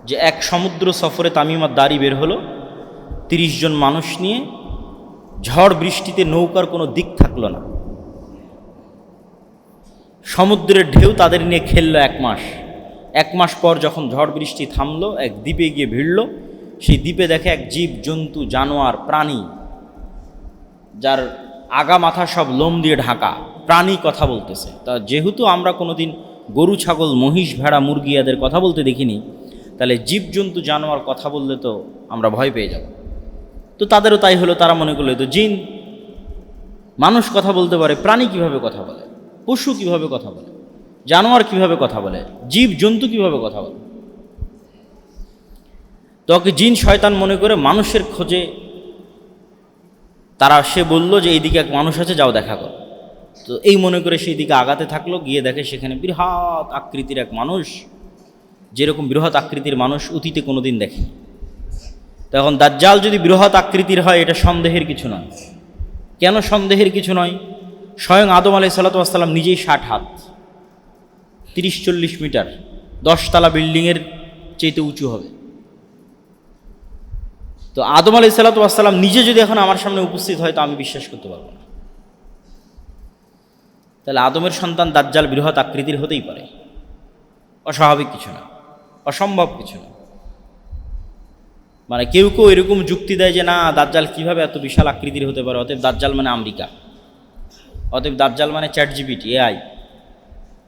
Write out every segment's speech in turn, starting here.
যে এক সমুদ্র সফরে তামিম আদ-দারি বের হলো ৩০ জন মানুষ নিয়ে। ঝড় বৃষ্টিতে নৌকার কোনো দিক থাকলো না, সমুদ্রের ঢেউ তাদের নিয়ে খেললো 1 মাস। 1 মাস পর যখন ঝড় বৃষ্টি থামলো, এক দ্বীপে গিয়ে ভিড়ল। সেই দ্বীপে দেখে এক জীব জন্তু জানোয়ার প্রাণী, যার আগা মাথা সব লোম দিয়ে ঢাকা, প্রাণী কথা বলতেছে। তা যেহেতু আমরা কোনোদিন গরু ছাগল মহিষ ভেড়া মুরগি এদের কথা বলতে দেখিনি, তাহলে জীবজন্তু জানোয়ার কথা বললে তো আমরা ভয় পেয়ে যাব। তো তাদেরও তাই হলো, তারা মনে করলো তো জিন। মানুষ কথা বলতে পারে, প্রাণী কিভাবে কথা বলে, পশু কিভাবে কথা বলে, জানোয়ার কিভাবে কথা বলে, জীব জন্তু কিভাবে কথা বলে। তো ওকে জিন শয়তান মনে করে মানুষের খোঁজে সে বলল যে এইদিকে এক মানুষ আছে, যাও দেখা কর। তো এই মনে করে সেই দিকে আগাতে থাকলো, গিয়ে দেখে সেখানে বৃহৎ আকৃতির এক মানুষ, যেরকম বৃহৎ আকৃতির মানুষ অতীতে কোনোদিন দেখেনি। তখন দাজ্জাল যদি বৃহৎ আকৃতির হয়, এটা সন্দেহের কিছু নয়। কেন সন্দেহের কিছু নয়? স্বয়ং আদম আলাইহিস সালাতু ওয়াস সালাম নিজেই 60 হাত, 30-40 মিটার, 10 তলা বিল্ডিংয়ের চেয়ে উঁচু হবে। তো আদম আলাইহিস সালাতু ওয়াস সালাম নিজে যদি এখন আমার সামনে উপস্থিত হয়, তো আমি বিশ্বাস করতে পারবো না। তাহলে আদমের সন্তান দাজ্জাল বৃহৎ আকৃতির হতেই পারে, অস্বাভাবিক কিছু না, অসম্ভব কিছু না। মানে কেউ কেউ এরকম যুক্তি দেয় যে না, দাজ্জাল কিভাবে এত বিশাল আকৃতির হতে পারে, অতএব দাজ্জাল মানে আমেরিকা, অতএব দাজ্জাল মানে ChatGPT AI।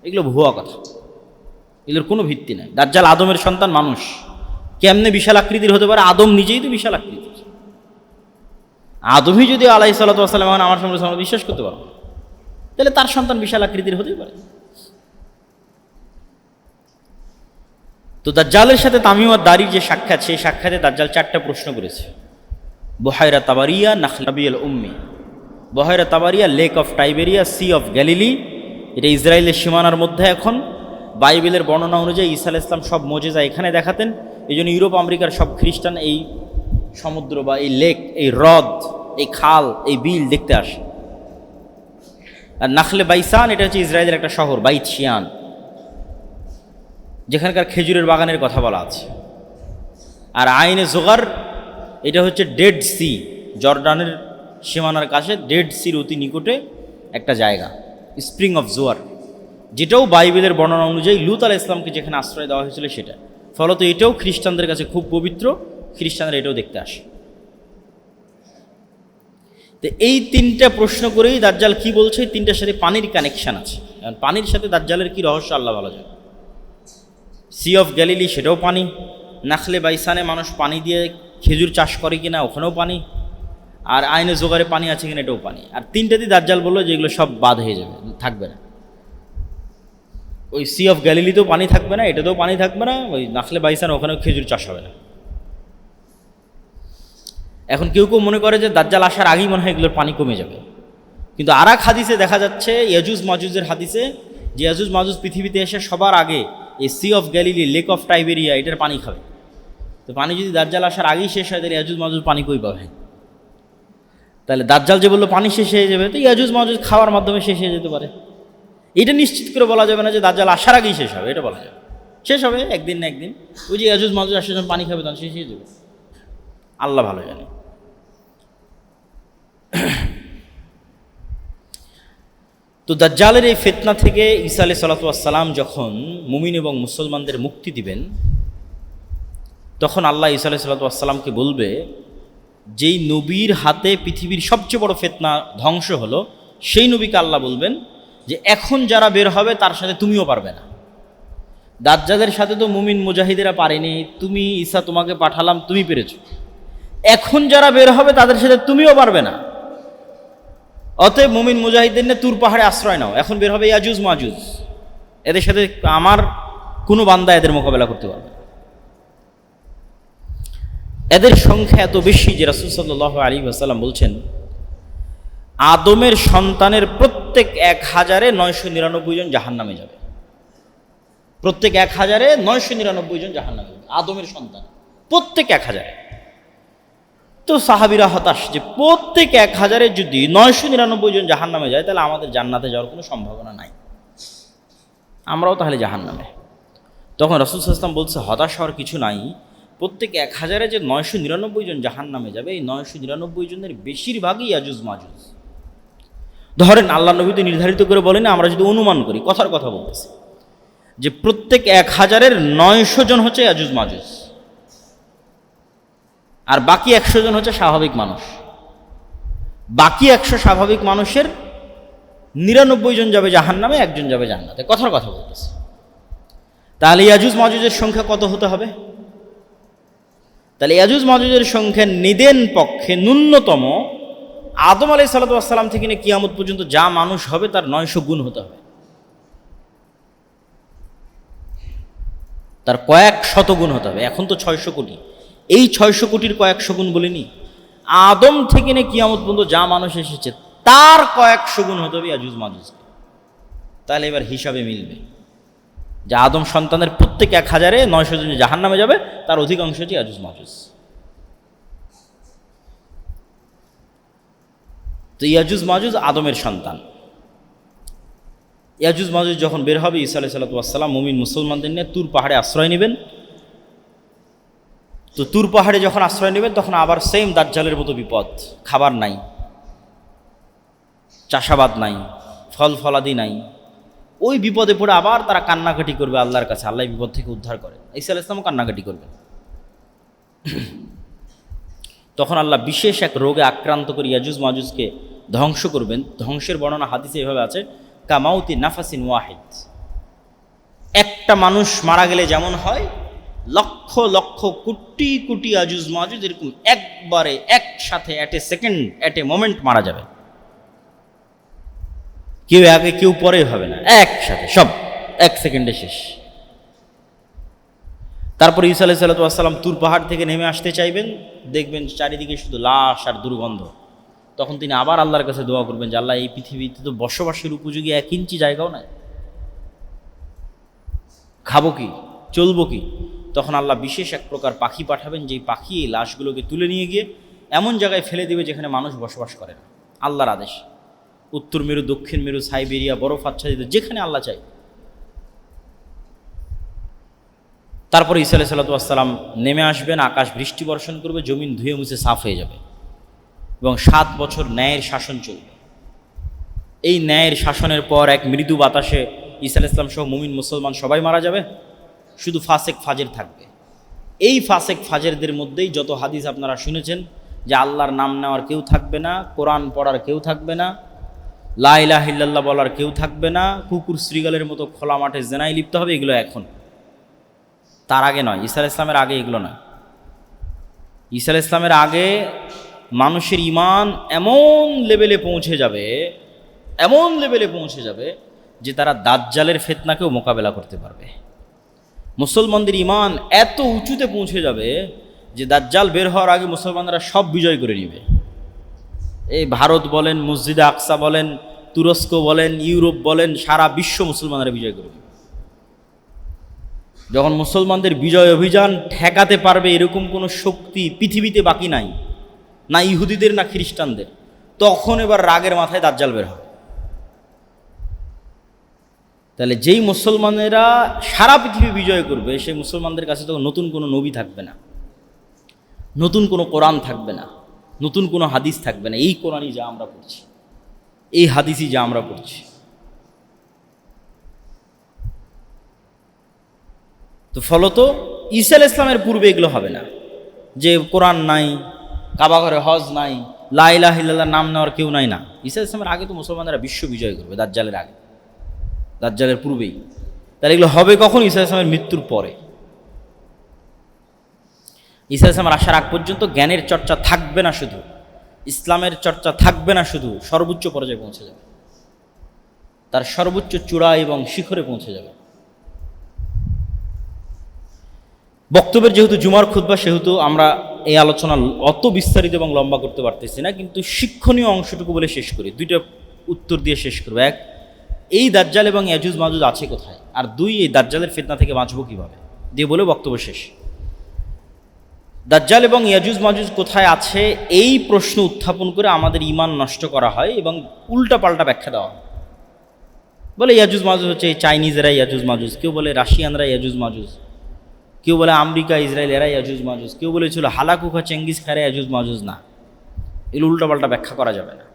এগুলো ভুয়া কথা, এগুলোর কোনো ভিত্তি নাই। দাজ্জাল আদমের সন্তান, মানুষ, কেমনে বিশাল আকৃতির হতে পারে? আদম নিজেই তো বিশাল আকৃতির। আদমই যদি আলাইহিস সালাতু ওয়াস সালাম আমার সামনে বিশ্বাস করতে পারবো, তাহলে তার সন্তান বিশাল আকৃতির হতেই পারে। তো দাজ্জালের সাথে তামিম আদ-দারির যে সাক্ষাৎ, সেই সাক্ষাতে দাজ্জাল 4টা প্রশ্ন করেছে। বুহায়রা তাবারিয়া, নাখলাবিয়াল উম্মি। বুহায়রা তাবারিয়া, lake of Tiberias, sea of Galilee, এটা ইসরায়েলের সীমানার মধ্যে। এখন বাইবেলের বর্ণনা অনুযায়ী ঈসা আলাইহিস সালাম সব মুজিজা এখানে দেখাতেন, এই জন্য ইউরোপ আমেরিকার সব খ্রিস্টান এই সমুদ্র বা এই লেক, এই হ্রদ, এই খাল, এই বিল দেখতে আসে। আর নাখলে বাইসান, এটা হচ্ছে ইসরায়েলের একটা শহর, বাইত শিয়ান, যেখানকার খেজুরের বাগানের কথা বলা আছে। আর আইনে জোগার, এটা হচ্ছে ডেড সি, জর্ডানের সীমানার কাছে ডেড সির অতি নিকটে একটা জায়গা, স্প্রিং অফ জোয়ার, যেটাও বাইবেলের বর্ণনা অনুযায়ী লূত আলাইহিস সালামকে যেখানে আশ্রয় দেওয়া হয়েছিল সেটা। ফলত এটাও খ্রিস্টানদের কাছে খুব পবিত্র, খ্রিস্টানরা এটাও দেখতে আসে। তো এই 3টা প্রশ্ন করেই দাজ্জাল কি বলছে, 3টার সাথে পানির কানেকশান আছে। পানির সাথে দাজ্জালের কি রহস্য আল্লাহ ভালো জানে। সি অফ গ্যালিলি, সেটাও পানি। নাখলে বাইসানে মানুষ পানি দিয়ে খেজুর চাষ করে কিনা, ওখানেও পানি। আর আইনে জোগাড়ে পানি আছে কিনা, এটাও পানি। আর 3টাতেই দাজ্জাল বললো যে এগুলো সব বাদ হয়ে যাবে, থাকবে না। ওই সি অফ গ্যালিলিতেও পানি থাকবে না, এটাতেও পানি থাকবে না, ওই নাখলে বাইসান ওখানেও খেজুর চাষ হবে না। এখন কেউ কেউ মনে করে যে দাজ্জাল আসার আগেই মনে হয় এগুলোর পানি কমে যাবে, কিন্তু আর এক হাদিসে দেখা যাচ্ছে, ইয়াজুজ মাজুজের হাদিসে, যে ইয়াজুজ মাজুজ পৃথিবীতে এসে সবার আগে এই sea of Galilee, lake of Tiberias, এটার পানি খাবে। তো পানি যদি দাজ্জাল আসার আগেই শেষ হয়, তাহলে ইয়াজুজ মাজুজ পানি কই পাবে? তাহলে দাজ্জাল যে বললো পানি শেষ হয়ে যাবে, তো ইয়াজুজ মাজুজ খাওয়ার মাধ্যমে শেষ হয়ে যেতে পারে। এটা নিশ্চিত করে বলা যাবে না যে দাজ্জাল আসার আগেই শেষ হবে, এটা বলা যাবে। শেষ হবে একদিন না একদিন, ওই যে ইয়াজুজ মাজুজ আসার জন্য পানি খাবে, তখন শেষ হয়ে যাবে, আল্লাহ ভালো জানে। তো দাজ্জালের এই ফিতনা থেকে ঈসা আলাইহিস সালাতু ওয়াস সালাম যখন মুমিন এবং মুসলমানদের মুক্তি দিবেন, তখন আল্লাহ ঈসা আলাইহিস সালাতু ওয়াস সালামকে বলবে, যেই নবীর হাতে পৃথিবীর সবচেয়ে বড় ফিতনা ধ্বংস হলো, সেই নবীকে আল্লাহ বলবেন যে এখন যারা বের হবে তার সাথে তুমিও পারবে না। দাজ্জালের সাথে তো মুমিন মুজাহিদেরা পারেনি, তুমি ঈসা, তোমাকে পাঠালাম, তুমি পেরেছ। এখন যারা বের হবে তাদের সাথে তুমিও পারবে না। অতএব মুমিন মুজাহিদদের নিয়ে তুর পাহাড়ে আশ্রয় নাও। এখন বের হবে ইয়াজুজ মাজুজ, এদের সাথে আমার কোনো বান্দা এদের মোকাবেলা করতে পারবে। এদের সংখ্যা এত বেশি যে রাসূল সাল্লাল্লাহু আলাইহি ওয়াসাল্লাম বলছেন, আদমের সন্তানের প্রত্যেক 1000-এ 999 জন জাহান্নামে যাবে। প্রত্যেক 1000-এ 999 জন জাহান্নামে যাবে, আদমের সন্তান প্রত্যেক 1000-এ। তো সাহাবীরা হতাশ যে প্রত্যেক 1000-এ যদি 999 জন জাহান্নামে যায়, তাহলে আমাদের জান্নাতে যাওয়ার কোনো সম্ভাবনা নাই, আমরাও তাহলে জাহান্নামে। তখন রাসূল সাল্লাল্লাহু আলাইহি ওয়াসাল্লাম বলছে, হতাশ হওয়ার কিছু নাই, প্রত্যেক 1000-এ যে 999 জন জাহান্নামে যাবে, এই 999 জনের বেশিরভাগই ইয়াজুজ মাজুজ। ধরেন আল্লাহ নবী তো নির্ধারিত করে বলেন, আমরা যদি অনুমান করি, কথার কথা বলতেছি, যে প্রত্যেক 1000-এর 900 জন হচ্ছে ইয়াজুজ মাজুজ, আর বাকি 100 জন হচ্ছে স্বাভাবিক মানুষ। বাকি 100 স্বাভাবিক মানুষের 99 জন যাবে জাহান্নামে, 1 জন যাবে জান্নাতে, কথার কথা বলতেছে। তাহলে ইয়াজুজ মাজুজের সংখ্যা কত হতে হবে? তাহলে ইয়াজুজ মাজুজের সংখ্যা নিদেন পক্ষে ন্যূনতম আদম আলাইহিস সালাতু ওয়াস সালাম থেকে নিয়ে কিয়ামত পর্যন্ত যা মানুষ হবে তার 900 গুণ হতে হবে, তার কয়েক শত গুণ হতে হবে। এখন তো 600 কোটি, এই 600 কোটির কয়েকশো গুণ বলিনি, আদম থেকে নিয়ে কিয়ামত পর্যন্ত যা মানুষ এসেছে তার কয়েকশো গুণ হতে হবে ইয়াজুজ মাজুজকে। তাহলে এবার হিসাবে মিলবে যে আদম সন্তানের প্রত্যেক 1000-এ 900 জন জাহান্নামে যাবে, তার অধিকাংশটি ইয়াজুজ মাজুজ। তো ইয়াজুজ মাজুজ আদমের সন্তান। ইয়াজুজ মাজুজ যখন বের হবে, ঈসা আলাইহিস সালাতু ওয়াস সালাম মুমিন মুসলমানদের নিয়ে তুর পাহাড়ে আশ্রয় নেবেন। তো তুর পাহাড়ে যখন আশ্রয় নেবেন, তখন আবার সেম দাজ্জালের মতো বিপদ, খাবার নাই, চাষাবাদ নাই, ফল ফলাদি নাই। ওই বিপদে পড়ে আবার তারা কান্নাকাটি করবে আল্লাহর কাছে, আল্লাহ বিপদ থেকে উদ্ধার করে। ঈসা আলাইহিস সালামও কান্নাকাটি করবেন। তখন আল্লাহ বিশেষ এক রোগে আক্রান্ত করে ইয়াজুজ মাজুজকে ধ্বংস করবেন। ধ্বংসের বর্ণনা হাদিসে এভাবে আছে, কামাউতি নাফাসিন ওয়াহিদ। একটা মানুষ মারা গেলে যেমন হয়, লক্ষ লক্ষ কোটি কোটি ইয়াজুজ মাজুজ এরকম একবারে একসাথে at a second, at a moment মারা যাবে। কেউ আগে কেউ পরে হবে না, একসাথে সব 1 সেকেন্ডে শেষ। তারপরে ঈসা আলাইহিস সালাতু ওয়াস সালাম তুর পাহাড় থেকে নেমে আসতে চাইবেন, দেখবেন চারিদিকে শুধু লাশ আর দুর্গন্ধ। তখন তিনি আবার আল্লাহর কাছে দোয়া করবেন যে আল্লাহ, এই পৃথিবীতে তো বসবাসের উপযোগী 1 ইঞ্চি জায়গাও নাই, খাবো কি, চলবো কি? তখন আল্লাহ বিশেষ এক প্রকার পাখি পাঠাবেন, যেই পাখি এই লাশগুলোকে তুলে নিয়ে গিয়ে এমন জায়গায় ফেলে দেবে যেখানে মানুষ বসবাস করে না, আল্লাহর আদেশ। উত্তর মেরু, দক্ষিণ মেরু, সাইবেরিয়া, বরফ আচ্ছাদিত, যেখানে আল্লাহ চাই। তারপরে ঈসা আলাইহিস সালাতু ওয়াস সালাম নেমে আসবেন, আকাশ বৃষ্টি বর্ষণ করবে, জমিন ধুয়ে মুছে সাফ হয়ে যাবে, এবং 7 বছর ন্যায়ের শাসন চলবে। এই ন্যায়ের শাসনের পর এক মৃদু বাতাসে ঈসা আলাইহিস সালাম সহ মুমিন মুসলমান সবাই মারা যাবে, শুধু ফাসেক ফাজের থাকবে। এই ফাসেক ফাজেরদের মধ্যেই যত হাদিস আপনারা শুনেছেন যে আল্লাহর নাম নেওয়ার কেউ থাকবে না, কোরআন পড়ার কেউ থাকবে না, লা ইলাহা ইল্লাল্লাহ বলার কেউ থাকবে না, কুকুর শ্রীগালের মতো খোলা মাঠে জেনায় লিপ্ত হবে, এগুলো এখন, তার আগে নয়। ঈসা আলাইহিস সালামের আগে এগুলো নয়। ঈসা আলাইহিস সালামের আগে মানুষের ঈমান এমন লেভেলে পৌঁছে যাবে, এমন লেভেলে পৌঁছে যাবে যে তারা দাজ্জালের ফিতনাকেও মোকাবেলা করতে পারবে। মুসলমানদের ঈমান এত উঁচুতে পৌঁছে যাবে যে দাজ্জাল বের হওয়ার আগে মুসলমানরা সব বিজয় করে নেবে। এই ভারত বলেন, মসজিদে আকসা বলেন, তুরস্ক বলেন, ইউরোপ বলেন, সারা বিশ্ব মুসলমানরা বিজয় করে নেবে। যখন মুসলমানদের বিজয় অভিযান ঠেকাতে পারবে এরকম কোনো শক্তি পৃথিবীতে বাকি নাই, না ইহুদিদের না খ্রিস্টানদের, তখন এবার রাগের মাথায় দাজ্জাল বের হবে। তাহলে যেই মুসলমানেরা সারা পৃথিবী বিজয় করবে, সেই মুসলমানদের কাছে তখন নতুন কোনো নবী থাকবে না, নতুন কোনো কোরআন থাকবে না, নতুন কোনো হাদিস থাকবে না। এই কোরআনই যা আমরা পড়ছি, এই হাদিসই যা আমরা পড়ছি। তো ফলত ঈসা আলাইহিস সালামের পূর্বে এগুলো হবে না, যে কোরআন নাই, কাবা ঘরে হজ নাই, লা ইলাহা ইল্লাল্লাহর নাম নেওয়ার কেউ নাই, না। ঈসা আলাইহিস সালামের আগে তো মুসলমানরা বিশ্ব বিজয় করবে, দাজ্জালের আগে, দাজ্জালের পূর্বেই। তাহলে এগুলো হবে কখন? ঈসা আলাইহিস সালামের মৃত্যুর পরে। ঈসা আলাইহিস সালাম আসার আগ পর্যন্ত জ্ঞানের চর্চা থাকবে না, শুধু ইসলামের চর্চা থাকবে না, শুধু সর্বোচ্চ পর্যায়ে পৌঁছে যাবে, তার সর্বোচ্চ চূড়া এবং শিখরে পৌঁছে যাবে। বক্তব্যের যেহেতু জুমার খুতবা, সেহেতু আমরা এই আলোচনা অত বিস্তারিত এবং লম্বা করতে পারতেছি না, কিন্তু শিক্ষণীয় অংশটুকু বলে শেষ করি। 2টা উত্তর দিয়ে শেষ করবো। 1, এই দাজ্জাল এবং ইয়াজুজ মাজুজ আছে কোথায়, আর 2, এই দাজ্জালের ফিতনা থেকে বাঁচবো কীভাবে, দিয়ে বলে বক্তব্য শেষ। দাজ্জাল এবং ইয়াজুজ মাজুজ কোথায় আছে, এই প্রশ্ন উত্থাপন করে আমাদের ঈমান নষ্ট করা হয় এবং উল্টা পাল্টা ব্যাখ্যা দেওয়া হয়। বলে ইয়াজুজ মাজুজ হচ্ছে এই চাইনিজেরা ইয়াজুজ মাজুজ, কেউ বলে রাশিয়ানরা ইয়াজুজ মাজুজ, কেউ বলে আমেরিকা ইসরায়েল এরা ইয়াজুজ মাজুজ, কেউ বলেছিল হালাকুখা চেঙ্গিস খারে ইয়াজুজ মাজুজ। না, এগুলো উল্টাপাল্টা ব্যাখ্যা করা যাবে না।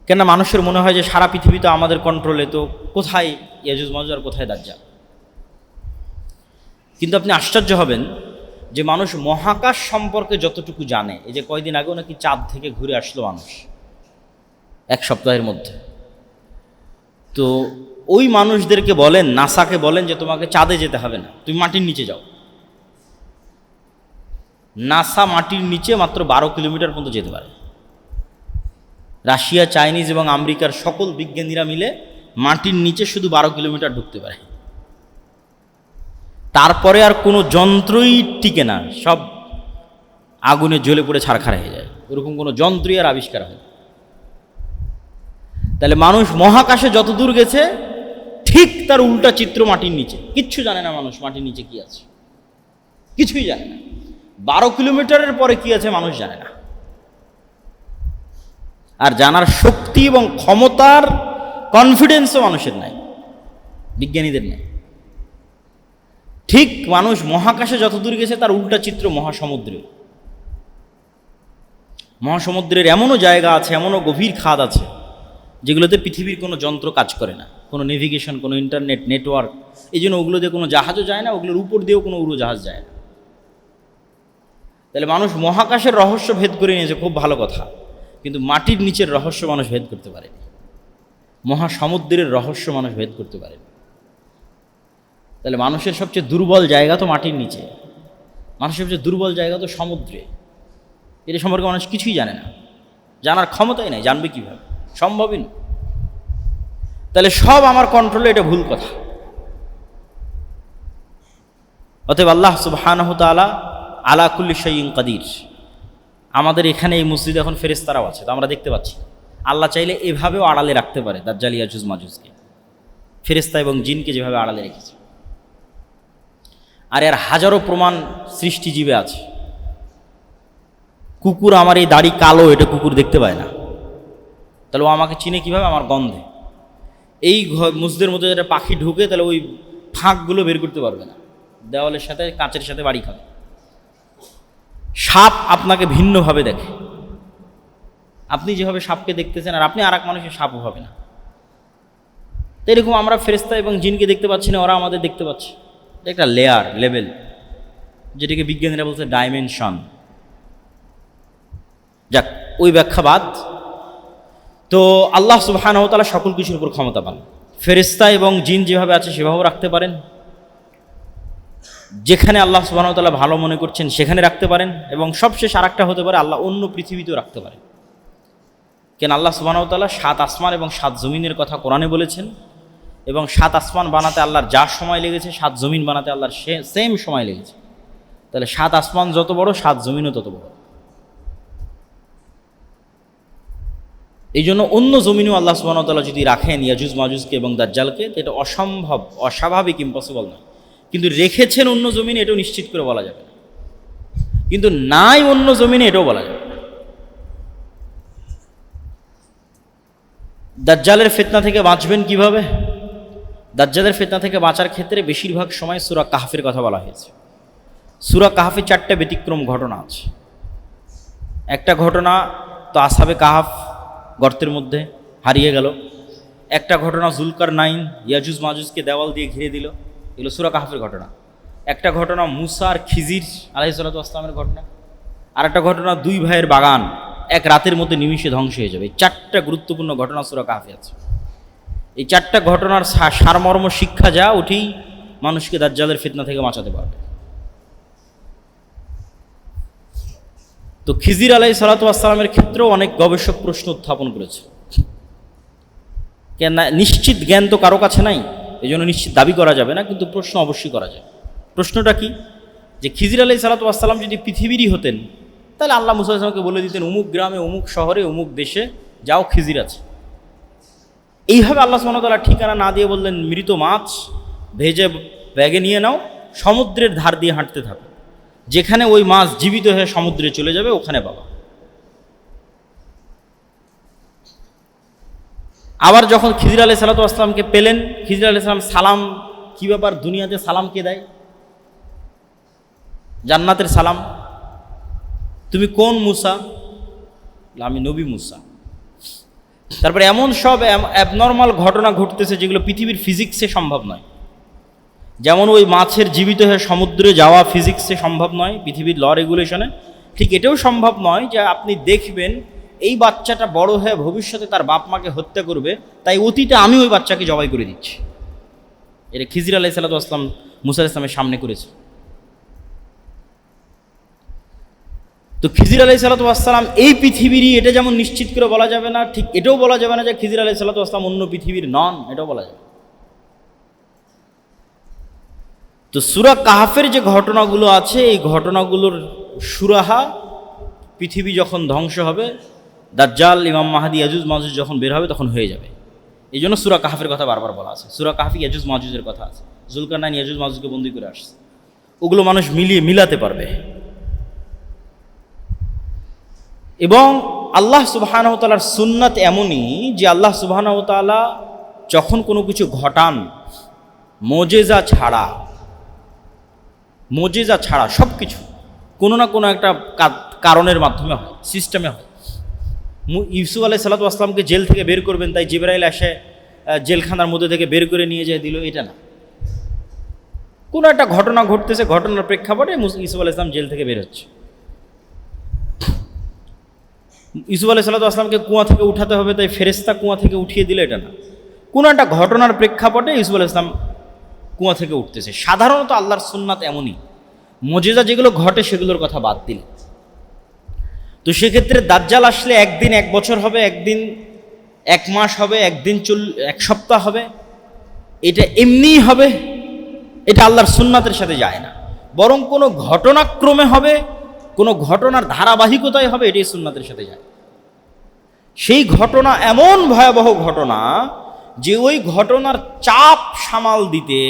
কেন মানুষের মনে হয় যে সারা পৃথিবী তো আমাদের কন্ট্রোলে, তো কোথায় ইয়াজুজ মাজুজ আর কোথায় দাজ্জাল? কিন্তু আপনি আশ্চর্য হবেন যে মানুষ মহাকাশ সম্পর্কে যতটুকু জানে, এই যে কয়দিন আগেও নাকি চাঁদ থেকে ঘুরে আসলো মানুষ এক সপ্তাহের মধ্যে, তো ওই মানুষদেরকে বলেন, নাসাকে বলেন যে তোমাকে চাঁদে যেতে হবে না, তুমি মাটির নিচে যাও। নাসা মাটির নিচে মাত্র 12 কিলোমিটার পর্যন্ত যেতে পারে। রাশিয়া, চাইনিজ এবং আমেরিকার সকল বিজ্ঞানীরা মিলে মাটির নিচে শুধু 12 কিলোমিটার ঢুকতে পারে। তারপরে আর কোনো যন্ত্রই টিকে না, সব আগুনে জ্বলে পড়ে ছারখার হয়ে যায়। ওরকম কোনো যন্ত্রই আর আবিষ্কার হয়। তাহলে মানুষ মহাকাশে যত দূর গেছে ঠিক তার উল্টা চিত্র মাটির নিচে। কিচ্ছু জানে না মানুষ মাটির নিচে কি আছে, কিছুই জানে না। 12 কিলোমিটারের পরে কি আছে মানুষ জানে না। আর জানার শক্তি এবং ক্ষমতার কনফিডেন্সও মানুষের নাই, বিজ্ঞানীদের নেই। ঠিক মানুষ মহাকাশে যত দূর গেছে তার উল্টা চিত্র মহাসমুদ্রে। মহাসমুদ্রের এমনও জায়গা আছে, এমনও গভীর খাদ আছে যেগুলোতে পৃথিবীর কোনো যন্ত্র কাজ করে না, কোনো নেভিগেশন, কোনো ইন্টারনেট নেটওয়ার্ক। এই জন্য ওগুলো দিয়ে কোনো জাহাজও যায় না, ওগুলোর উপর দিয়েও কোনো উড়োজাহাজ যায় না। তাহলে মানুষ মহাকাশের রহস্য ভেদ করে নিয়েছে, খুব ভালো কথা, কিন্তু মাটির নিচের রহস্য মানুষ ভেদ করতে পারেনি। মহাসমুদ্রের রহস্য মানুষ ভেদ করতে পারেনি। তাহলে মানুষের সবচেয়ে দুর্বল জায়গা তো মাটির নিচে, মানুষের সবচেয়ে দুর্বল জায়গা তো সমুদ্রে। এটা সম্পর্কে মানুষ কিছুই জানে না, জানার ক্ষমতাই নাই, জানবে কীভাবে? সম্ভবই না। তাহলে সব আমার কন্ট্রোলে, এটা ভুল কথা। অতএব আল্লাহ সুবহানাহু তাআলা আলা কুল্লি শাইইন কাদির। আমাদের এখানে এই মসজিদে এখন ফেরেশতারাও আছে, তো আমরা দেখতে পাচ্ছি। আল্লাহ চাইলে এভাবেও আড়ালে রাখতে পারে দাজ্জাল ইয়াজুজ মাজুজকে, ফেরেশতা এবং জিনকে যেভাবে আড়ালে রেখেছে। আর এর হাজারো প্রমাণ সৃষ্টিজীবে আছে। কুকুর, আমার এই দাড়ি কালো, এটা কুকুর দেখতে পায় না, তাহলে ও আমাকে চিনে কীভাবে? আমার গন্ধে। এই মসজিদের মধ্যে যেটা পাখি ঢুকে, তাহলে ওই ফাঁকগুলো বের করতে পারবে না, দেওয়ালের সাথে কাঁচের সাথে বাড়ি খাবে। সাপ আপনাকে ভিন্নভাবে দেখে, আপনি যেভাবে সাপকে দেখতেছেন আর আপনি আর এক মানুষের সাপও হবে না। তো এরকম আমরা ফেরেশতা এবং জিনকে দেখতে পাচ্ছি না, ওরা আমাদের দেখতে পাচ্ছে। এটা একটা লেভেল, যেটাকে বিজ্ঞানীরা বলছে ডাইমেনশন। যাক, ওই ব্যাখ্যা বাদ। তো আল্লাহ সুবহানাহু ওয়া তাআলা সকল কিছুর উপর ক্ষমতা পান। ফেরেশতা এবং জিন যেভাবে আছে সেভাবেও রাখতে পারেন, যেখানে আল্লাহ সুবহানাহু ওয়া তাআলা ভালো মনে করছেন সেখানে রাখতে পারেন, এবং সবশেষ আর একটা হতে পারে আল্লাহ অন্য পৃথিবীতেও রাখতে পারেন। কেন আল্লাহ সুবহানাহু ওয়া তাআলা 7 আসমান এবং 7 জমিনের কথা কোরআনে বলেছেন, এবং 7 আসমান বানাতে আল্লাহর যা সময় লেগেছে 7 জমিন বানাতে আল্লাহর সেম সময় লেগেছে। তাহলে 7 আসমান যত বড়, 7 জমিনও তত বড়। এই জন্য অন্য জমিনেও আল্লাহ সুবহানাহু ওয়া তাআলা যদি রাখেন ইয়াজুজ মাজুজকে এবং দাজ্জালকে, তো এটা অসম্ভব, অস্বাভাবিক, ইম্পসিবল নয়। কিন্তু রেখেছেন অন্য জমিনে, এটাও নিশ্চিত করে বলা যাবে না। কিন্তু নাই অন্য জমিনে, এটাও বলা যাবে না। দাজ্জালের ফিতনা থেকে বাঁচবেন কিভাবে? দাজ্জালের ফিতনা থেকে বাঁচার ক্ষেত্রে বেশিরভাগ সময় সূরা কাহফের কথা বলা হয়েছে। সূরা কাহফে 4টা ব্যতিক্রম ঘটনা আছে। একটা ঘটনা তো আসহাবে কাহফ গর্তের মধ্যে হারিয়ে গেল। একটা ঘটনা জুলকারনাইন ইয়াজুজ মাজুজকে দেওয়াল দিয়ে ঘিরে দিল, এগুলো সূরা কাহফের ঘটনা। একটা ঘটনা মুসা আর খিজির আলাইহিস সালাতু ওয়াস সালামের ঘটনা। আর একটা ঘটনা 2 ভাইয়ের বাগান এক রাতের মধ্যে নিমিষে ধ্বংস হয়ে যাবে। এই 4টা গুরুত্বপূর্ণ ঘটনা সূরা কাহফে আছে। এই 4টা ঘটনার সারমর্ম শিক্ষা যা, ওঠেই মানুষকে দাজ্জালের ফিতনা থেকে বাঁচাতে পারবে। তো খিজির আলাইহিস সালাতু ওয়াস সালামের ক্ষেত্রেও অনেক গবেষক প্রশ্ন উত্থাপন করেছে। কেন নিশ্চিত জ্ঞান তো কারো কাছে নাই, এই জন্য নিশ্চিত দাবি করা যাবে না, কিন্তু প্রশ্ন অবশ্যই করা যায়। প্রশ্নটা কি? যে খিজির আলাইহিস সালাতু ওয়াস সালাম যদি পৃথিবীরই হতেন, তাহলে আল্লাহ মুসা আলাইহিস সালামকে বলে দিতেন অমুক গ্রামে, অমুক শহরে, অমুক দেশে যাও, খিজির আছে। এইভাবে আল্লাহ সুবহানাহু ওয়া তাআলা ঠিকানা না দিয়ে বললেন মৃত মাছ ভেজে ব্যাগে নিয়ে নাও, সমুদ্রের ধার দিয়ে হাঁটতে থাকো, যেখানে ওই মাছ জীবিত হয়ে সমুদ্রে চলে যাবে ওখানে পাবা। আবার যখন খিজির আলাইহিস সালাতু ওয়াস সালামকে পেলেন, খিজির আলাইহিস সালাম সালাম, কি ব্যাপার দুনিয়াতে সালাম কে দেয়? জান্নাতের সালাম। তুমি কোন মুসা? আমি নবী মুসা। তারপরে এমন সব অ্যাবনর্মাল ঘটনা ঘটতেছে যেগুলো পৃথিবীর ফিজিক্সে সম্ভব নয়। যেমন ওই মাছের জীবিত হয়ে সমুদ্রে যাওয়া ফিজিক্সে সম্ভব নয়, পৃথিবীর ল রেগুলেশনে। ঠিক এটাও সম্ভব নয় যে আপনি দেখবেন এই বাচ্চাটা বড় হয়ে ভবিষ্যতে তার বাপ মাকে হত্যা করবে, তাই অতীতে আমি ওই বাচ্চাকে জবাই করে দিচ্ছি। এটা খিজির আলাইহিস সালাতু ওয়াস সালাম মুসা আলাইহিস সালামের সামনে করেছে। তো খিজির আলাইহিস সালাতু ওয়াস সালাম এই পৃথিবীরই, এটা যেমন নিশ্চিত করে বলা যাবে না, ঠিক এটাও বলা যাবে না যে খিজির আলাইহিস সালাতু ওয়াস সালাম অন্য পৃথিবীর নন, এটাও বলা যাবে। তো সূরা কাহফের যে ঘটনাগুলো আছে, এই ঘটনাগুলোর সুরাহা পৃথিবী যখন ধ্বংস হবে, দাজ্জাল, ইমাম মাহদী, ইয়াজুজ মাজুজ যখন বের হবে তখন হয়ে যাবে। এই জন্য সূরা কাহফের কথা বারবার বলা আছে। সূরা কাহফে ইয়াজুজ মাজুজের কথা আছে, জুলকারনাইন ইয়াজুজ মাজুজকে বন্দী করে আসছে, ওগুলো মানুষ মিলাতে পারবে। এবং আল্লাহ সুবহানাহু ওয়া তাআলার সুন্নাত এমনই যে আল্লাহ সুবহানাহু ওয়া তাআলা যখন কোনো কিছু ঘটান, মুজিজা ছাড়া সব কিছু কোনো না কোনো একটা কারণের মাধ্যমে হয়, সিস্টেমে হয়। ইউসুফ আলাইহিস সালাতু ওয়াস সালামকে জেল থেকে বের করবেন, তাই জিবরাইল এসে জেলখানার মধ্যে থেকে বের করে নিয়ে যায় দিল, এটা না। কোনো একটা ঘটনা ঘটতেছে, ঘটনার প্রেক্ষাপটে ইউসুফ আলাইহিস সালাম জেল থেকে বের হচ্ছে। ইউসুফ আলাইহিস সালাতু ওয়াস সালামকে কুয়া থেকে উঠাতে হবে, তাই ফেরেশতা কুয়া থেকে উঠিয়ে দিল, এটা না। কোনো একটা ঘটনার প্রেক্ষাপটে ইউসুফ আলাইহিস সালাম কুয়া থেকে উঠতেছে। সাধারণত আল্লাহর সুন্নাত এমনই, মুজিজা যেগুলো ঘটে সেগুলোর কথা বাদ দিলে। তো সেক্ষেত্রে দাজ্জাল আসলে একদিন 1 বছর হবে, একদিন 1 মাস হবে, একদিন 1 সপ্তাহ হবে, এটা এমনিই হবে, এটা আল্লাহর সুন্নাতের সাথে যায় না। বরং কোনো ঘটনাক্রমে হবে, কোনো ঘটনার ধারাবাহিকতায় হবে, এটাই সুন্নাতের সাথে যায়। সেই ঘটনা এমন ভয়াবহ ঘটনা যে ওই ঘটনার চাপ সামাল দিতে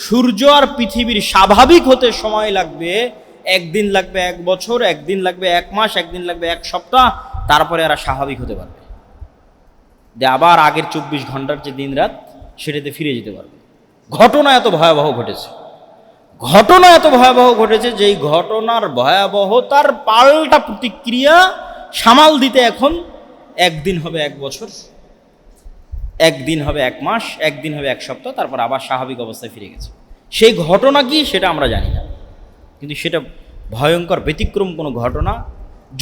সূর্য আর পৃথিবীর স্বাভাবিক হতে সময় লাগবে, একদিন লাগবে 1 বছর, একদিন লাগবে 1 মাস, একদিন লাগবে 1 সপ্তাহ, তারপরে এরা স্বাভাবিক হতে পারবে, আবার আগের 24 ঘন্টার যে দিন রাত সেটাতে ফিরে যেতে পারবে। ঘটনা এত ভয়াবহ ঘটেছে যেই ঘটনার ভয়াবহতার পাল্টা প্রতিক্রিয়া সামাল দিতে এখন একদিন হবে 1 বছর, একদিন হবে 1 মাস, একদিন হবে 1 সপ্তাহ, তারপর আবার স্বাভাবিক অবস্থায় ফিরে গেছে। সেই ঘটনা কি সেটা আমরা জানি না, কিন্তু সেটা ভয়ঙ্কর ব্যতিক্রম কোনো ঘটনা।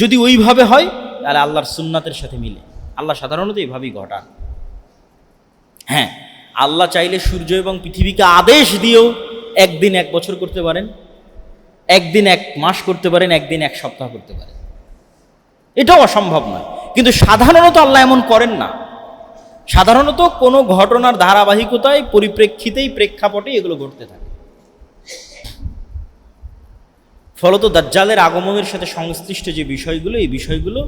যদি ওইভাবে হয় তাহলে আল্লাহর সুন্নাতের সাথে মিলে। আল্লাহ সাধারণত এইভাবেই ঘটান। হ্যাঁ, আল্লাহ চাইলে সূর্য এবং পৃথিবীকে আদেশ দিয়েও একদিন 1 বছর করতে পারেন, একদিন 1 মাস করতে পারেন, একদিন 1 সপ্তাহ করতে পারেন, এটাও অসম্ভব নয়। কিন্তু সাধারণত আল্লাহ এমন করেন না। সাধারণত কোনো ঘটনার ধারাবাহিকতায়, পরিপ্রেক্ষিতেই, প্রেক্ষাপটে এগুলো ঘটতে থাকে। ফলত দাজ্জালের আগমনের সাথে সংশ্লিষ্ট যে বিষয়গুলো, এই বিষয়গুলো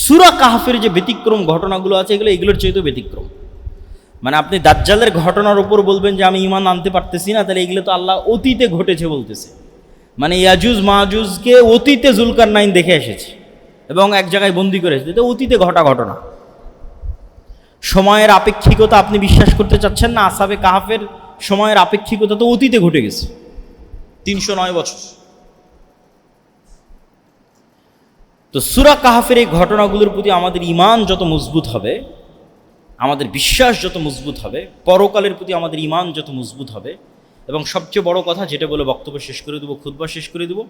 সূরা কাহফের যে ব্যতিক্রম ঘটনাগুলো আছে, এগুলোর চেয়েও ব্যতিক্রম। মানে আপনি দাজ্জালের ঘটনার উপর বলবেন যে আমি ঈমান আনতে পারতেছি না, তাহলে এগুলো তো আল্লাহ অতীতে ঘটেছে বলতেছে। মানে ইয়াজুজ মাজুজকে অতীতে জুলকারনাইন দেখে এসেছে এবং এক জায়গায় বন্দি করেছে, এটা অতীতে ঘটা ঘটনা। সময়ের আপেক্ষিকতা আপনি বিশ্বাস করতে চাচ্ছেন না? আসহাবে কাহফের সময়ের আপেক্ষিকতা তো অতীতে ঘটে গেছে, 309 বছর। তো সূরা কাহফের এই ঘটনাগুলোর প্রতি আমাদের ঈমান যত মজবুত হবে, আমাদের বিশ্বাস যত মজবুত হবে, পরকালের প্রতি আমাদের ঈমান যত মজবুত হবে, এবং সবচেয়ে বড় কথা যেটা বলে বক্তব্য শেষ করে দেবো, খুতবা শেষ করে দেবো,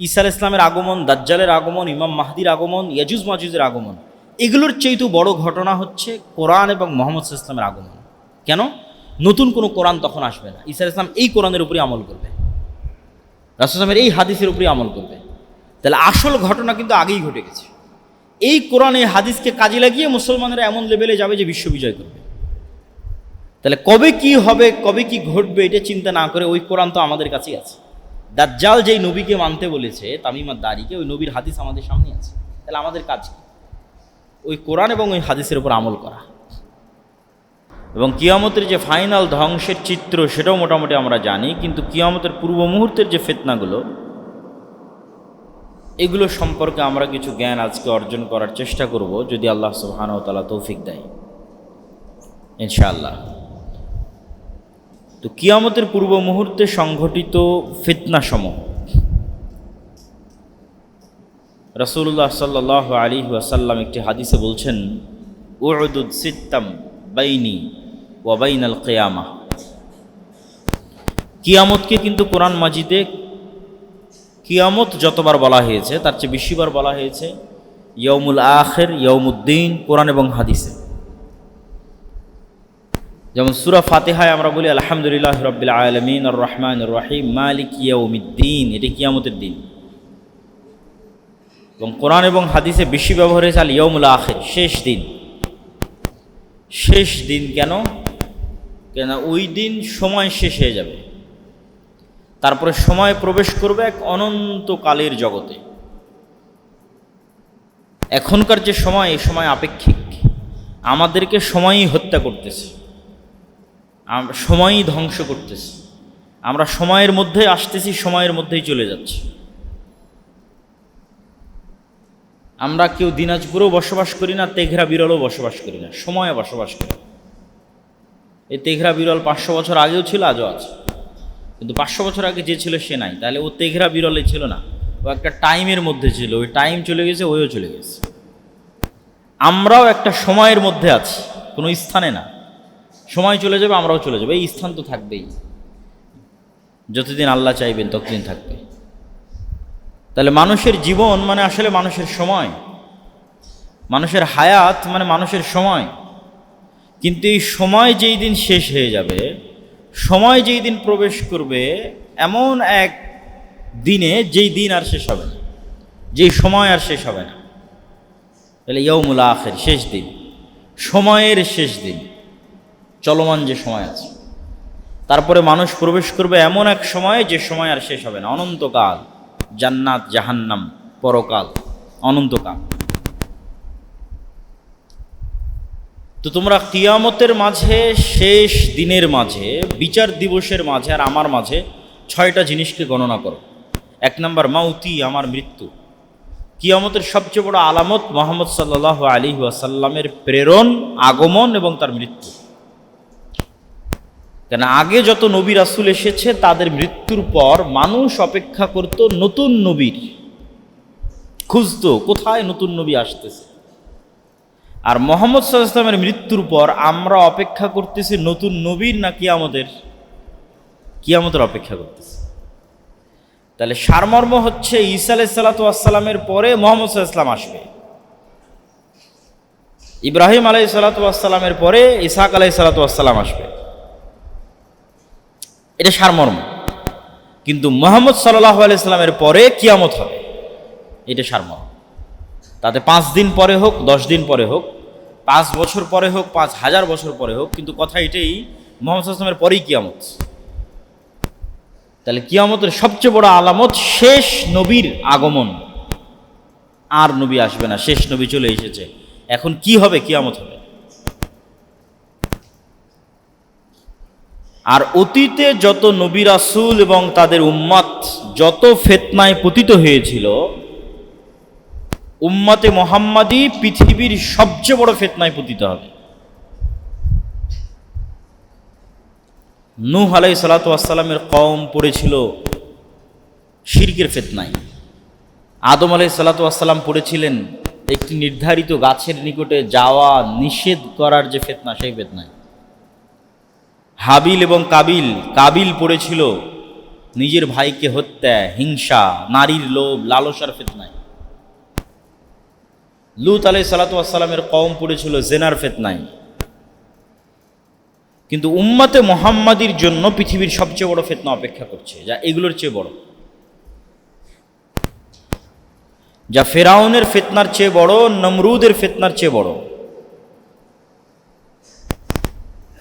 ঈসা আলাইহিস সালামের আগমন, দাজ্জালের আগমন, ইমাম মাহদির আগমন, ইয়াজুজ মাজুজের আগমন, এগুলোর চেয়েও বড় ঘটনা হচ্ছে কোরআন এবং মুহাম্মদ সাল্লাল্লাহু আলাইহি ওয়াসাল্লামের আগমন। কেন? নতুন কোনো কোরআন তখন আসবে না। ঈসা আলাইহিস সালাম এই কোরআনের উপরে আমল করবে, রাসূল সাল্লাল্লাহু আলাইহি ওয়াসাল্লামের এই হাদিসের উপরে আমল করবে। তাহলে আসল ঘটনা কিন্তু আগেই ঘটে গেছে। এই কোরআন, এই হাদিসকে কাজে লাগিয়ে মুসলমানেরা এমন লেভেলে যাবে যে বিশ্ব বিজয় করবে। তাহলে কবে কি হবে, কবে কি ঘটবে, এটা চিন্তা না করে ওই কোরআন তো আমাদের কাছেই আছে। দাজ্জাল যেই নবীকে মানতে বলেছে, তামিম আদ-দারিকে, ওই নবীর হাদিস আমাদের সামনে আছে। তাহলে আমাদের কাজ কি? ওই কোরআন এবং ওই হাদিসের উপর আমল করা। এবং কিয়ামতের যে ফাইনাল ধ্বংসের চিত্র সেটাও মোটামুটি আমরা জানি, কিন্তু কিয়ামতের পূর্ব মুহূর্তের যে ফিতনাগুলো, এগুলো সম্পর্কে আমরা কিছু জ্ঞান আজকে অর্জন করার চেষ্টা করব, যদি আল্লাহ সুবহানাহু ওয়া তাআলা তৌফিক দেয়। ইনশাআল্লাহ। তো কিয়ামতের পূর্ব মুহূর্তে সংঘটিত ফিতনাসমূহ, রাসূলুল্লাহ সাল্লাল্লাহু আলাইহি ওয়াসাল্লাম একটি হাদিসে বলছেন, উউদুদ সিত্তাম বাইনি ওয়া বাইনাল কিয়ামাহ। কিয়ামতকে কিন্তু কোরআন মাজিদে কিয়ামত যতবার বলা হয়েছে তার চেয়ে বেশিবার বলা হয়েছে ইয়াউমুল আখির, ইয়াউমুদ্দিন, কোরআন এবং হাদিসে। যেমন সূরা ফাতিহায় আমরা বলি আলহামদুলিল্লাহ রাব্বিল আলামিন আর রহমানির রহিম মালিক ইয়াউমিদ্দিন, এটি কিয়ামতের দিন। এবং কোরআন এবং হাদিসে বেশি ব্যবহার হয়েছে আল ইয়াউমুল আখির, শেষ দিন। শেষ দিন কেন? ওই দিন সময় শেষ হয়ে যাবে, তারপরে সময় প্রবেশ করবে এক অনন্তকালের জগতে। এখনকার যে সময়, এই সময় আপেক্ষিক, আমাদেরকে সময়ই হত্যা করতেছে, সময়ই ধ্বংস করতেছে। আমরা সময়ের মধ্যে আসতেছি, সময়ের মধ্যেই চলে যাচ্ছি। আমরা কেউ দিনাজপুরেও বসবাস করি না, তেঘরা বিরলও বসবাস করি না, সময়ে বসবাস করি। এই তেঘরা বিরল 500 বছর আগেও ছিল, আজও আছে, কিন্তু 500 বছর আগে যে ছিল সে নাই। তাহলে ও তেঘরা বিরলে ছিল না, ও একটা টাইমের মধ্যে ছিল। ওই টাইম চলে গেছে, ওইও চলে গেছে। আমরাও একটা সময়ের মধ্যে আছি, কোনো স্থানে না। সময় চলে যাবে, আমরাও চলে যাবো। এই স্থান তো থাকবেই, যতদিন আল্লাহ চাইবেন ততদিন থাকবে। তাহলে মানুষের জীবন মানে আসলে মানুষের সময়, মানুষের হায়াত মানে মানুষের সময়। কিন্তু এই সময় যেই দিন শেষ হয়ে যাবে, সময় যেই দিন প্রবেশ করবে, এমন এক দিনে যেই দিন আর শেষ হবে না, যেই সময় আর শেষ হবে না। তাহলে ইয়াউমুল আখির, শেষ দিন, সময়ের শেষ দিন, চলমান যে সময় আছে। তারপরে মানুষ প্রবেশ করবে এমন এক সময়ে যে সময় আর শেষ হবে না, অনন্তকাল। জান্নাত, জাহান্নাম, পরকাল, অনন্তকাল। তো তোমরা কিয়ামতের মাঝে, শেষ দিনের মাঝে, বিচার দিবসের মাঝে আর আমার মাঝে 6টা জিনিসকে গণনা করো। 1 নম্বর মাউতি, আমার মৃত্যু। কিয়ামতের সবচেয়ে বড় আলামত মুহাম্মদ সাল্লাল্লাহু আলাইহি ওয়াসাল্লামের প্রেরণ, আগমন এবং তার মৃত্যু। কেন আগে যত নবী রাসূল এসেছে তাদের মৃত্যুর পর মানুষ অপেক্ষা করত নতুন নবীর, খুঁজতো কোথায় নতুন নবী আসতেছে। আর মুহাম্মদ সাল্লাল্লাহু আলাইহি ওয়াসাল্লামের মৃত্যুর পর আমরা অপেক্ষা করতেছি নতুন নবীর না কিয়ামতের অপেক্ষা করতেছি। তাহলে সারমর্ম হচ্ছে ঈসা আলাইহিস সালাতু ওয়াস সালামের পরে মুহাম্মদ সাল্লাল্লাহু আলাইহি ওয়াসাল্লাম আসবে, ইব্রাহিম আলাইহিস সালাতু ওয়াস সালামের পরে ইসহাক আলাইহিস সালাতু ওয়াস সালাম আসবে। এটা সারমর্ম। কিন্তু মুহাম্মদ সাল্লাল্লাহু আলাইহি সাল্লামের পরে কিয়ামত হবে, এটা সারমর্ম। তাতে 5 দিন পরে হোক, 10 দিন পরে হোক, 5 বছর পরে হোক, 5000 বছর পরে হোক, কিন্তু কথা এটাই, মুহাম্মদ সাল্লাল্লাহু আলাইহি ওয়াসাল্লামের পরেই কিয়ামত। তাহলে কিয়ামতের সবচেয়ে বড় আলামত শেষ নবীর আগমন। আর নবী আসবে না, শেষ নবী চলে এসেছে। এখন কি হবে? কিয়ামত হবে। আর অতীতে যত নবী রাসূল এবং তাদের উম্মত যত ফিতনায় পতিত হয়েছিল, উম্মতে মুহাম্মাদি পৃথিবীর সবচেয়ে বড় ফিতনায় পতিত হবে। নূহ আলাইহিস সালাতু ওয়াস সালামের কওম পড়েছিল শিরকের ফিতনায়। আদম আলাইহিস সালাতু ওয়াস সালাম পড়েছিলেন একটি নির্ধারিত গাছের নিকটে যাওয়া নিষেধ করার যে ফিতনা, সেই ফিতনায়। হাবিল এবং কাবিল পড়েছিল নিজের ভাইকে হত্যা, হিংসা, নারীর লোভ, লালসার ফিতনায়। লূত আলাইহিস সালাতু ওয়াস সালামের কওম পড়েছিল জেনার ফিতনায়। কিন্তু উম্মতে মুহাম্মাদির জন্য পৃথিবীর সবচেয়ে বড় ফিতনা অপেক্ষা করছে, যা এগুলোর চেয়ে বড়, যা ফেরাউনের ফিতনার চেয়ে বড়, নমরুদের ফিতনার চেয়ে বড়।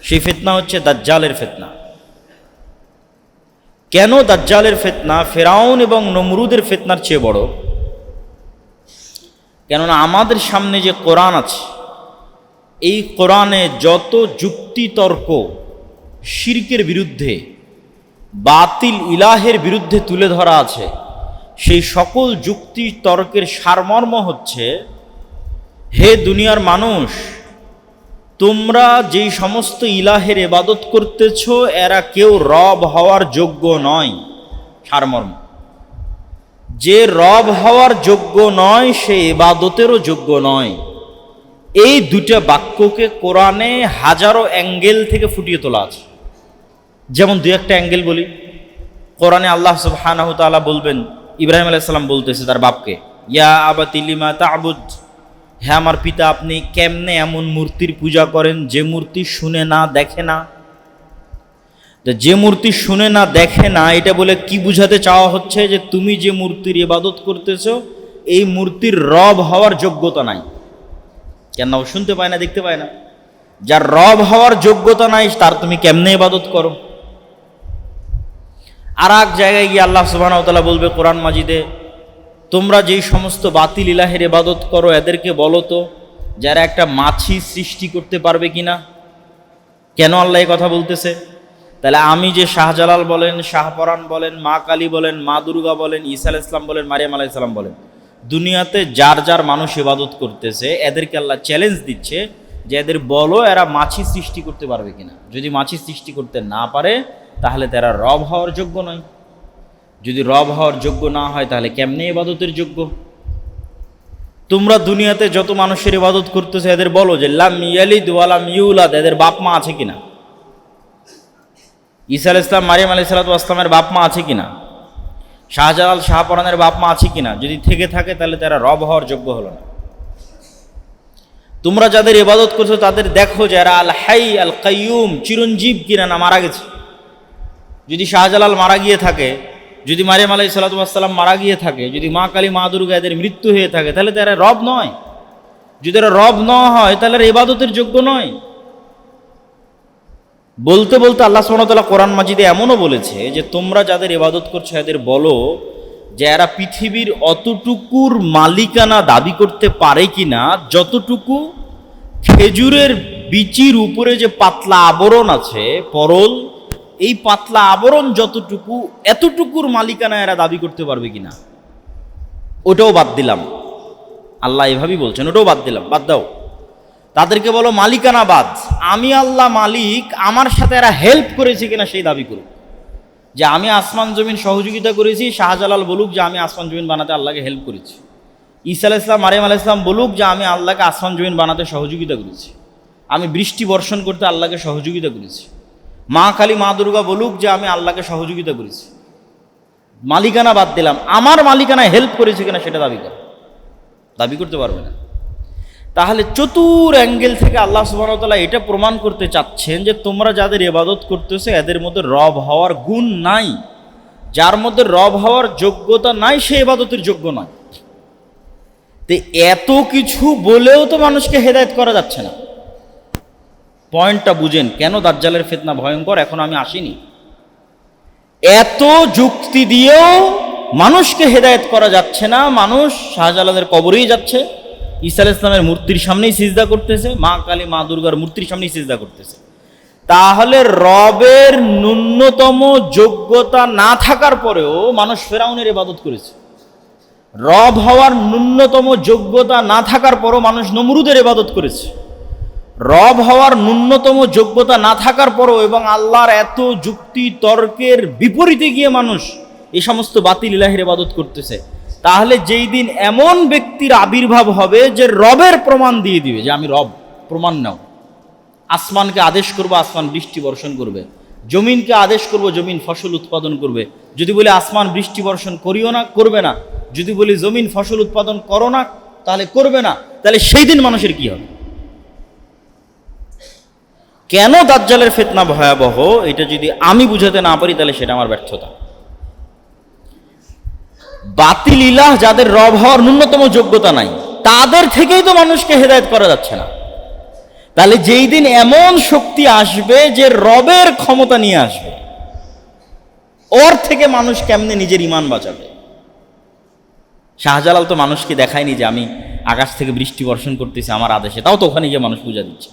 সেই ফিতনা হচ্ছে দাজ্জালের ফিতনা। কেন দাজ্জালের ফিতনা ফেরাউন এবং নমরুদের ফিতনার চেয়ে বড়? কেননা আমাদের সামনে যে কোরআন আছে, এই কোরআনে যত যুক্তি তর্ক শিরকের বিরুদ্ধে, বাতিল ইলাহের বিরুদ্ধে তুলে ধরা আছে, সেই সকল যুক্তি তর্কের সারমর্ম হচ্ছে, হে দুনিয়ার মানুষ, তোমরা যেই সমস্ত ইলাহের ইবাদত করতেছ এরা কেউ রব হওয়ার যোগ্য নয়। সারমর্ম, যে রব হওয়ার যোগ্য নয় সে ইবাদতেরও যোগ্য নয়। এই দুটা বাক্যকে কোরআনে হাজারো অ্যাঙ্গেল থেকে ফুটিয়ে তোলা আছে। যেমন দুই একটা অ্যাঙ্গেল বলি। কোরআনে আল্লাহ সুবহানাহু ওয়া তাআলা বলবেন, ইব্রাহিম আলাইহিস সালাম বলতেছে তার বাপকে, ইয়া আবাতি লিমা তা'বুদ, হে আমার পিতা আপনি কেমনে এমন মূর্তির পূজা করেন যে মূর্তি শুনে না দেখে না। যে মূর্তি শুনে না দেখে না এটা বলে কি বুঝাতে চাওয়া হচ্ছে? যে তুমি যে মূর্তির ইবাদত করতেছো এই মূর্তির রব হওয়ার যোগ্যতা নাই। কেন? শুনতে পায় না, দেখতে পায় না। যার রব হওয়ার যোগ্যতা নাই তার তুমি কেমনে ইবাদত করো? আর এক জায়গায় গিয়ে আল্লাহ সুবহানাহু ওয়া তাআলা বলবে কোরআন মাজিদে, তোমরা যেই সমস্ত বাতিল ইলাহের ইবাদত করো এদেরকে বলো তো যারা একটা মাছি সৃষ্টি করতে পারবে কিনা। কেন আল্লাহ এই কথা বলতেছে? তাহলে আমি যে শাহজালাল বলেন, শাহপরাণ বলেন, মা কালী বলেন, মা দুর্গা বলেন, ঈসা আলাইহিস সালাম বলেন, মারিয়াম আলাইহিস সালাম বলেন, দুনিয়াতে যার যার মানুষ ইবাদত করতেছে এদেরকে আল্লাহ চ্যালেঞ্জ দিচ্ছে যে এদের বলো এরা মাছি সৃষ্টি করতে পারবে কিনা। যদি মাছি সৃষ্টি করতে না পারে তাহলে তারা রব হওয়ার যোগ্য নয়। যদি রব হওয়ার যোগ্য না হয় তাহলে কেমনে ইবাদতের যোগ্য? তোমরা দুনিয়াতে যত মানুষের ইবাদত করতেছে এদের বলো যে লাম ইয়ালিদ ওয়া লাম ইউলাদ, এদের বাপ মা আছে কিনা। ঈসা আলাইহিস সালাম, মারিয়াম আলাইহিস সালামের বাপ মা আছে কিনা। শাহজালাল, শাহপরানের বাপ মা আছে কিনা। যদি থেকে থাকে তাহলে তারা রব হওয়ার যোগ্য হলো না। তোমরা যাদের ইবাদত করছো তাদের দেখো যে এরা আল হাই আল কাইয়ুম, চিরঞ্জীব কিনা না মারা গেছে। যদি শাহজালাল মারা গিয়ে থাকে, যদি মারিয়াম আলাইহিস সালাম মারা গিয়ে থাকে, যদি মা কালী, মা দুর্গা এদের মৃত্যু হয়ে থাকে তাহলে তারা রব নয়। যদি এরা রব না হয় তাহলে এরা ইবাদতের যোগ্য নয়। বলতে বলতে আল্লাহ সুবহানাহু ওয়া তাআলা কোরআন মাজিদে এমনও বলেছে যে তোমরা যাদের ইবাদত করছো এদের বলো যে এরা পৃথিবীর অতটুকুর মালিকানা দাবি করতে পারে কিনা যতটুকু খেজুরের বিচির উপরে যে পাতলা আবরণ আছে পরল, এই পাতলা আবরণ যতটুকু এতটুকুর মালিকানা এরা দাবি করতে পারবে কিনা। ওটাও বাদ দিলাম, আল্লাহ এভাবেই বলছেন, ওটাও বাদ দিলাম, বাদ দাও। তাদেরকে বলো মালিকানা বাদ, আমি আল্লাহ মালিক, আমার সাথে এরা হেল্প করেছে কিনা সেই দাবি করুক। যে আমি আসমান জমিন সহযোগিতা করেছি, শাহজালাল বলুক যে আমি আসমান জমিন বানাতে আল্লাহকে হেল্প করেছি। ঈসা আলাইহিস সালাম, মারিয়াম আলাইহিস সালাম বলুক যে আমি আল্লাহকে আসমান জমিন বানাতে সহযোগিতা করেছি, আমি বৃষ্টি বর্ষণ করতে আল্লাহকে সহযোগিতা করেছি। মা কালী, মা দুর্গা বলুক যে আমি আল্লাহকে সহযোগিতা করেছি। মালিকানা বাদ দিলাম, আমার মালিকানা হেল্প করেছে কিনা সেটা দাবি করতে পারবে না। তাহলে চতুর অ্যাঙ্গেল থেকে আল্লাহ সুবহানাহু ওয়া তাআলা এটা প্রমাণ করতে চাচ্ছেন যে তোমরা যাদের ইবাদত করতেছো এদের মধ্যে রব হওয়ার গুণ নাই। যার মধ্যে রব হওয়ার যোগ্যতা নাই সে ইবাদতের যোগ্য নয়। তো এত কিছু বলেও তো মানুষকে হেদায়েত করা যাচ্ছে না। পয়েন্টটা বুঝেন কেন দাজ্জালের ফিতনা ভয়ঙ্কর, এখন আমি আসিনি। এত যুক্তি দিয়েও মানুষকে হেদায়েত করা যাচ্ছে না। মানুষ শাহজালালের কবরেই যাচ্ছে, ঈসা আলাইহিস সালামের মূর্তির সামনেই সিজদা করতেছে, মা কালী, মা দুর্গার মূর্তির সামনেই সিজদা করতেছে। তাহলে রবের ন্যূনতম যোগ্যতা না থাকার পরেও মানুষ ফেরাউনের ইবাদত করেছে। রব হওয়ার ন্যূনতম যোগ্যতা না থাকার পরও মানুষ নমরুদের ইবাদত করেছে। রব হওয়ার ন্যূনতম যোগ্যতা না থাকার পরও এবং আল্লাহর এত যুক্তি তর্কের বিপরীতে গিয়ে মানুষ এই সমস্ত বাতিল ইলাহের ইবাদত করতেছে। তাহলে যেই দিন এমন ব্যক্তির আবির্ভাব হবে যে রবের প্রমাণ দিয়ে দিবে যে আমি রব, প্রমাণ নাও। আসমানকে আদেশ করবো, আসমান বৃষ্টি বর্ষণ করবে। জমিনকে আদেশ করবো, জমিন ফসল উৎপাদন করবে। যদি বলি আসমান বৃষ্টি বর্ষণ করিও না, করবে না। যদি বলি জমিন ফসল উৎপাদন করো না, তাহলে করবে না। তাহলে সেই দিন মানুষের কি হবে? কেন দাজ্জালের ফিতনা ভয়াবহ এটা যদি আমি বুঝাতে না পারি তাহলে সেটা আমার ব্যর্থতা। বাতিল ইলাহ যাদের রব হওয়ার ন্যূনতম যোগ্যতা নাই তাদের থেকেই তো মানুষকে হেদায়েত করা যাচ্ছে না। তাহলে যেই দিন এমন শক্তি আসবে যে রবের ক্ষমতা নিয়ে আসবে, ওর থেকে মানুষ কেমনে নিজের ঈমান বাঁচাবে? শাহজালাল তো মানুষকে দেখায়নি যে আমি আকাশ থেকে বৃষ্টি বর্ষণ করতেছি আমার আদেশে, তাও তো ওখানে গিয়ে মানুষ পূজা দিচ্ছে।